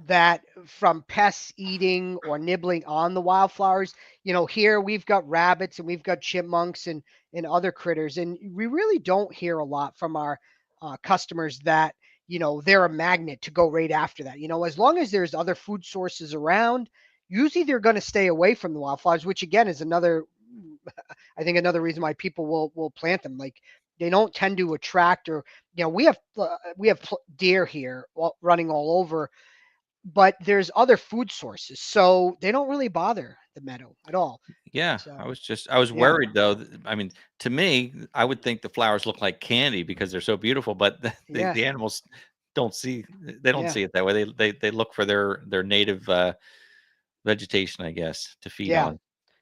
that from pests eating or nibbling on the wildflowers. Here we've got rabbits and we've got chipmunks and other critters, and we really don't hear a lot from our customers that they're a magnet to go right after that. As long as there's other food sources around, usually they're going to stay away from the wildflowers, which again is another, I think, another reason why people will plant them. Like, they don't tend to attract, or we have deer here running all over, but there's other food sources, so they don't really bother the meadow at all. Yeah, So I was yeah, worried though. I mean, to me, I would think the flowers look like candy because they're so beautiful, but yeah, the animals they don't yeah, see it that way. They look for their native vegetation, I guess, to feed yeah, on.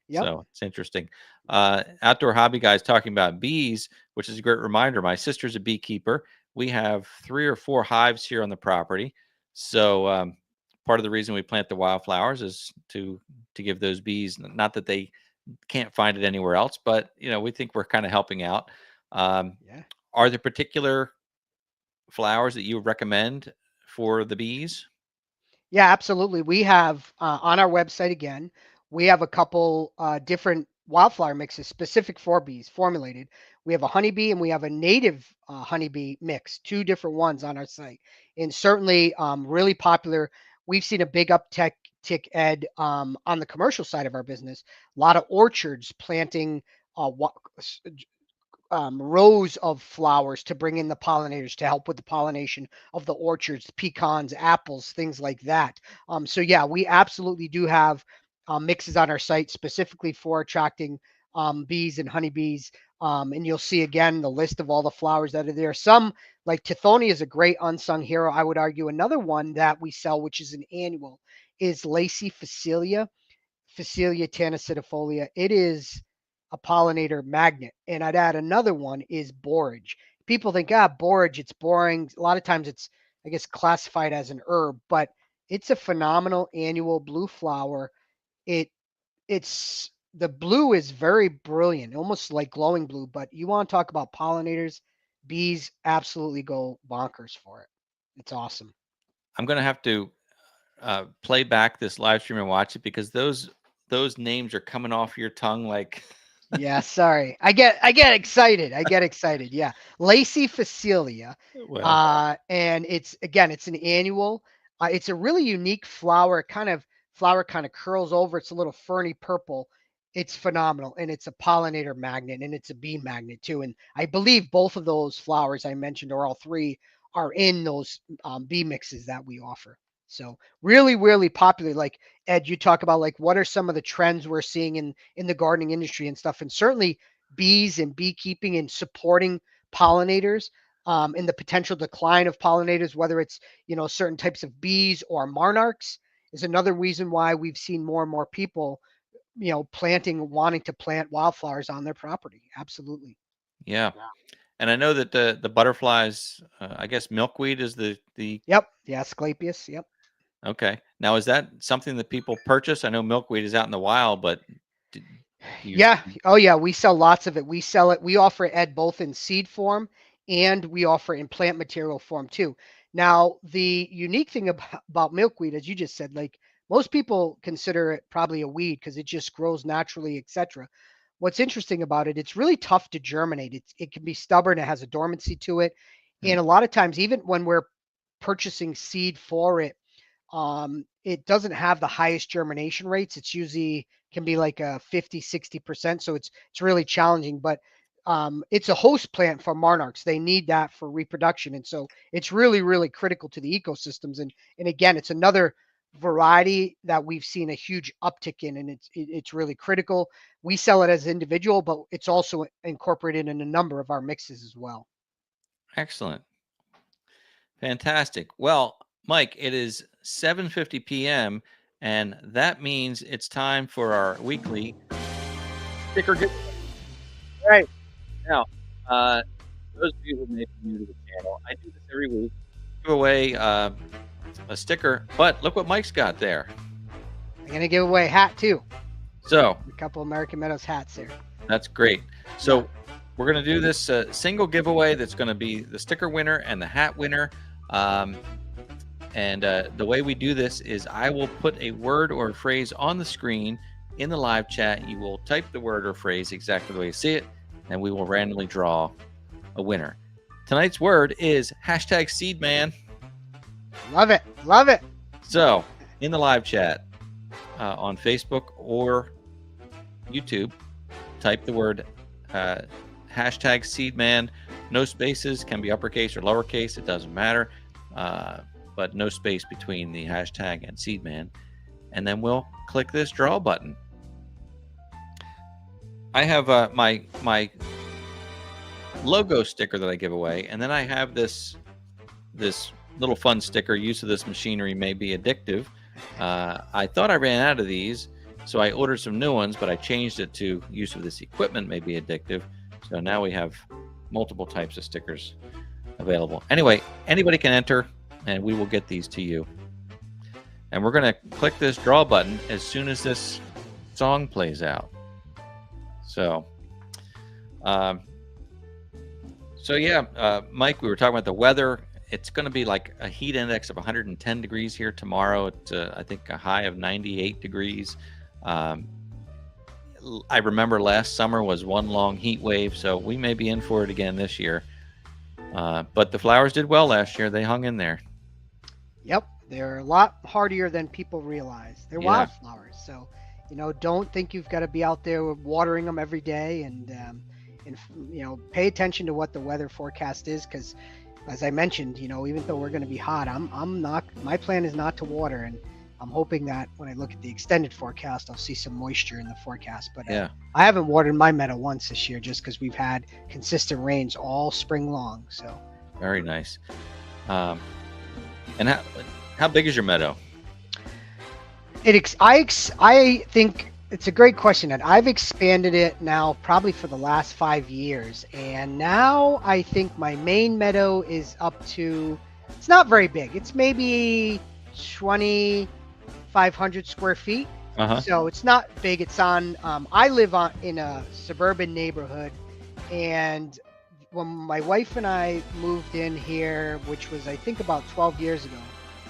yep, So it's interesting. Outdoor hobby guys talking about bees, which is a great reminder. My sister's a beekeeper. We have 3 or 4 hives here on the property. So part of the reason we plant the wildflowers is to give those bees, not that they can't find it anywhere else, but we think we're kind of helping out. Um, yeah. are there particular flowers that you would recommend for the bees? Yeah, absolutely. We have on our website again, we have a couple different wildflower mixes specific for bees formulated. We have a honeybee and we have a native honeybee mix, two different ones on our site. And certainly really popular. We've seen a big uptick, Ed, on the commercial side of our business. A lot of orchards planting rows of flowers to bring in the pollinators to help with the pollination of the orchards, pecans, apples, things like that. So yeah, we absolutely do have mixes on our site specifically for attracting bees and honeybees. And you'll see again the list of all the flowers that are there. Some, like Tithonia, is a great unsung hero. I would argue another one that we sell, which is an annual, is Lacey Phacelia tanacidifolia. It is a pollinator magnet. And I'd add another one is borage. People think, borage, it's boring. A lot of times it's I guess, classified as an herb, but it's a phenomenal annual blue flower. It it's the blue is very brilliant, almost like glowing blue. But you want to talk about pollinators, bees absolutely go bonkers for it. It's awesome. I'm gonna have to play back this live stream and watch it because those names are coming off your tongue like. Yeah, sorry. I get excited. I get excited. Yeah. Lacey Facilia. Well, And it's an annual. It's a really unique flower. Flower kind of curls over. It's a little ferny purple. It's phenomenal. And it's a pollinator magnet and it's a bee magnet too. And I believe both of those flowers I mentioned, or all three, are in those bee mixes that we offer. So really, really popular. Like Ed, you talk about like what are some of the trends we're seeing in the gardening industry and stuff, and certainly bees and beekeeping and supporting pollinators, and the potential decline of pollinators, whether it's certain types of bees or monarchs, is another reason why we've seen more and more people wanting to plant wildflowers on their property. Absolutely. yeah. And I know that the butterflies, I guess milkweed is the. Yep. Yeah. Asclepius. Yep. Okay. Now, is that something that people purchase? I know milkweed is out in the wild, but do you? Yeah. Oh, yeah. We sell lots of it. We sell it. We offer it both in seed form and we offer it in plant material form too. Now, the unique thing about milkweed, as you just said, like most people consider it probably a weed because it just grows naturally, etc. What's interesting about it, it's really tough to germinate. It can be stubborn. It has a dormancy to it. Hmm. And a lot of times, even when we're purchasing seed for it, it doesn't have the highest germination rates. It's usually can be like a 50-60%. So it's really challenging, but it's a host plant for monarchs. They need that for reproduction. And so it's really, really critical to the ecosystems. And again, it's another variety that we've seen a huge uptick in, and it's really critical. We sell it as individual, but it's also incorporated in a number of our mixes as well. Excellent. Fantastic. Well, Mike, it is 7:50 p.m. and that means it's time for our weekly sticker giveaway. Right. Now, those of you who may be new to the channel, I do this every week. Give away a sticker, but look what Mike's got there. I'm gonna give away a hat too. So A couple American Meadows hats there. that's great. So we're going to do this single giveaway that's going to be the sticker winner and the hat winner. And the way we do this is I will put a word or a phrase on the screen in the live chat. You will type the word or phrase exactly the way you see it, and we will randomly draw a winner. Tonight's word is #seedman. Love it. Love it. So in the live chat on Facebook or YouTube, type the word #seedman. No spaces, can be uppercase or lowercase, it doesn't matter, but no space between the hashtag and seedman. And then we'll click this draw button. I have my logo sticker that I give away, and then I have this little fun sticker. Use of this machinery may be addictive. I thought I ran out of these, so I ordered some new ones, but I changed it to use of this equipment may be addictive. So now we have multiple types of stickers available. Anyway, anybody can enter, and we will get these to you. And we're going to click this draw button as soon as this song plays out. So, Mike, we were talking about the weather. It's going to be like a heat index of 110 degrees here tomorrow. It's, I think, a high of 98 degrees. I remember last summer was one long heat wave, so we may be in for it again this year. But the flowers did well last year. They hung in there. Yep. They're a lot hardier than people realize. They're wildflowers. So, don't think you've got to be out there watering them every day, and pay attention to what the weather forecast is, because as I mentioned, even though we're going to be hot, my plan is not to water, and I'm hoping that when I look at the extended forecast, I'll see some moisture in the forecast. But I haven't watered my meadow once this year, just because we've had consistent rains all spring long. So very nice. And how big is your meadow? I think it's a great question, and I've expanded it now probably for the last 5 years, and now I think my main meadow is up to It's not very big. It's maybe 2,500 square feet. Uh-huh. So it's not big. It's on. I live in a suburban neighborhood, and when my wife and I moved in here, which was I think about 12 years ago,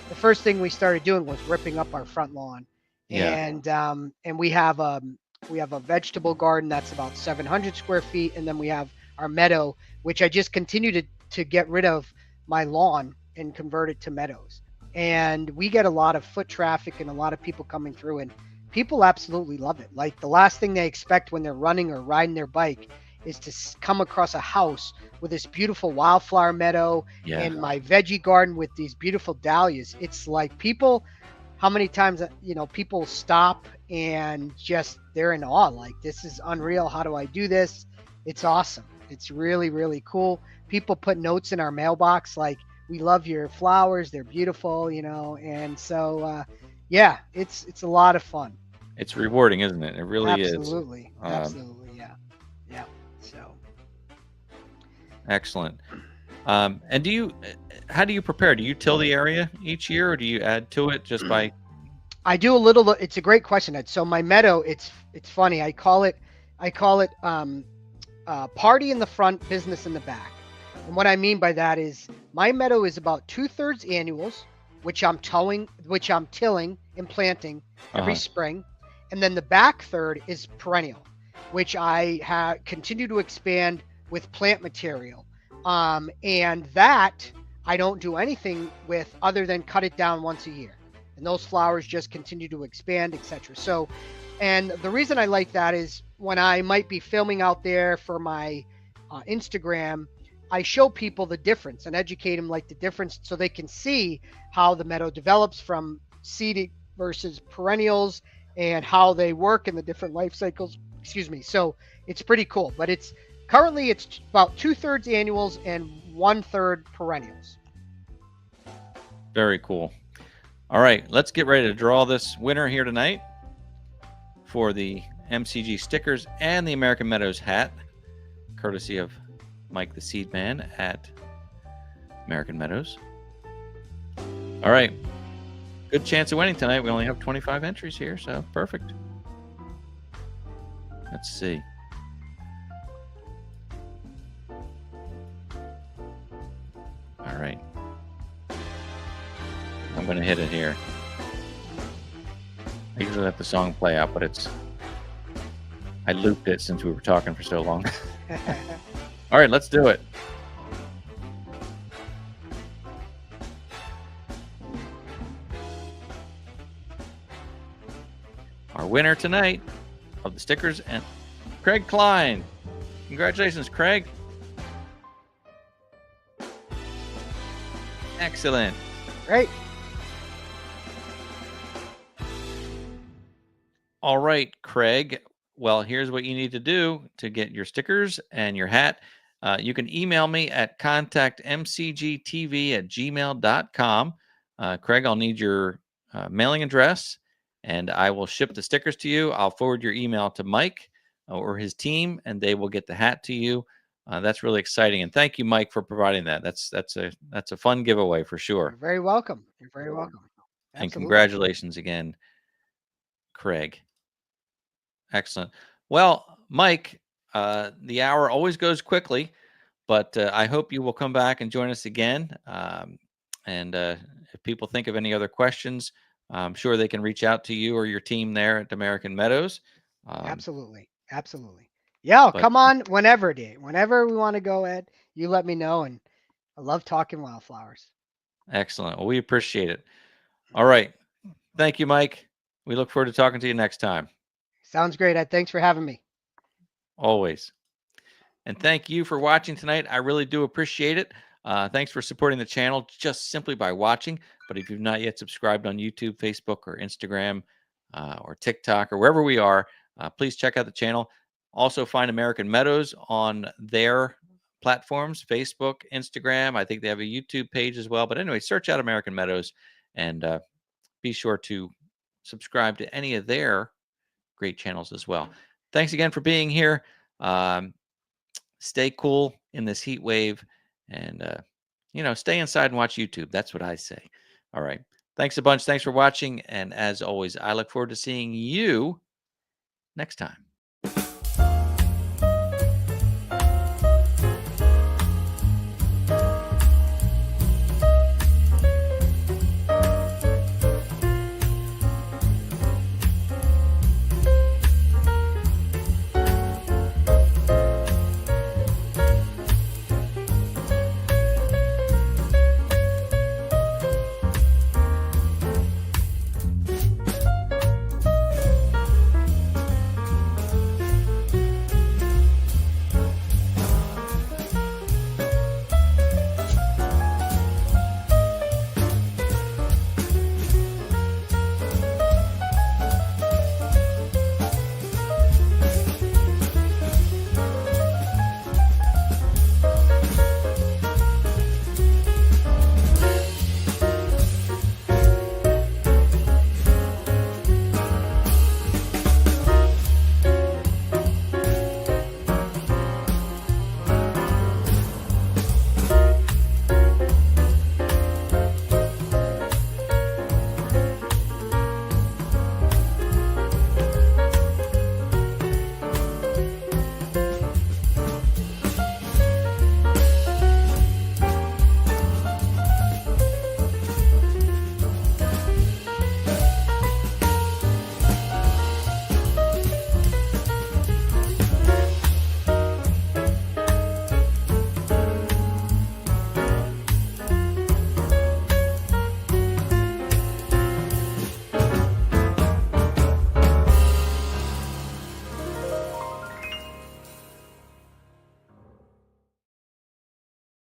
the first thing we started doing was ripping up our front lawn, Yeah. and we have a vegetable garden that's about 700 square feet, and then we have our meadow, which I just continue to get rid of my lawn and convert it to meadows. And we get a lot of foot traffic and a lot of people coming through, and people absolutely love it. Like the last thing they expect when they're running or riding their bike is to come across a house with this beautiful wildflower meadow Yeah. and my veggie garden with these beautiful dahlias. It's like people, how many times, people stop and just they're in awe. Like, this is unreal. How do I do this? It's awesome. It's really, really cool. People put notes in our mailbox like, we love your flowers. They're beautiful, and so, yeah, it's a lot of fun. It's rewarding, isn't it? It really is. Absolutely. Absolutely. Yeah. Yeah. So. Excellent. And how do you prepare? Do you till the area each year, or do you add to it just by? I do a little. It's a great question, Ed. So my meadow, it's funny. I call it party in the front, business in the back. And what I mean by that is my meadow is about 2/3 annuals, which I'm tilling and planting every spring, and then the back third is perennial, which I continue to expand with plant material. And that I don't do anything with other than cut it down once a year. And those flowers just continue to expand, etc. So, and the reason I like that is when I might be filming out there for my Instagram, I show people the difference and educate them like the difference so they can see how the meadow develops from seed versus perennials and how they work in the different life cycles. Excuse me. So it's pretty cool, but it's currently about 2/3 annuals and 1/3 perennials. Very cool. All right, let's get ready to draw this winner here tonight for the MCG stickers and the American Meadows hat, courtesy of Mike the Seed Man at American Meadows. All right, good chance of winning tonight. We only have 25 entries here, so perfect. Let's see. All right. I'm going to hit it here. I usually let the song play out, but I looped it since we were talking for so long. All right, let's do it. Our winner tonight of the stickers and Craig Klein. Congratulations, Craig. Excellent. Great. All right, Craig. Well, here's what you need to do to get your stickers and your hat. You can email me at contactmcgtv@gmail.com. Craig, I'll need your mailing address, and I will ship the stickers to you. I'll forward your email to Mike or his team, and they will get the hat to you. That's really exciting, and thank you, Mike, for providing that. That's a fun giveaway for sure. You're very welcome. You're very welcome. And Absolutely. congratulations again, Craig. Excellent. Well, Mike, the hour always goes quickly, but I hope you will come back and join us again. And if people think of any other questions, I'm sure they can reach out to you or your team there at American Meadows. Absolutely. Absolutely. Yeah, come on whenever, Dave. Whenever we want to go, Ed, you let me know. And I love talking wildflowers. Excellent. Well, we appreciate it. All right. Thank you, Mike. We look forward to talking to you next time. Sounds great, Ed. Thanks for having me. Always. And thank you for watching tonight. I really do appreciate it. Thanks for supporting the channel just simply by watching. But if you've not yet subscribed on YouTube, Facebook, or Instagram, or TikTok, or wherever we are, please check out the channel. Also find American Meadows on their platforms, Facebook, Instagram. I think they have a YouTube page as well. But anyway, search out American Meadows and be sure to subscribe to any of their great channels as well. Thanks again for being here. Stay cool in this heat wave, and stay inside and watch YouTube. That's what I say. All right. Thanks a bunch. Thanks for watching. And as always, I look forward to seeing you next time.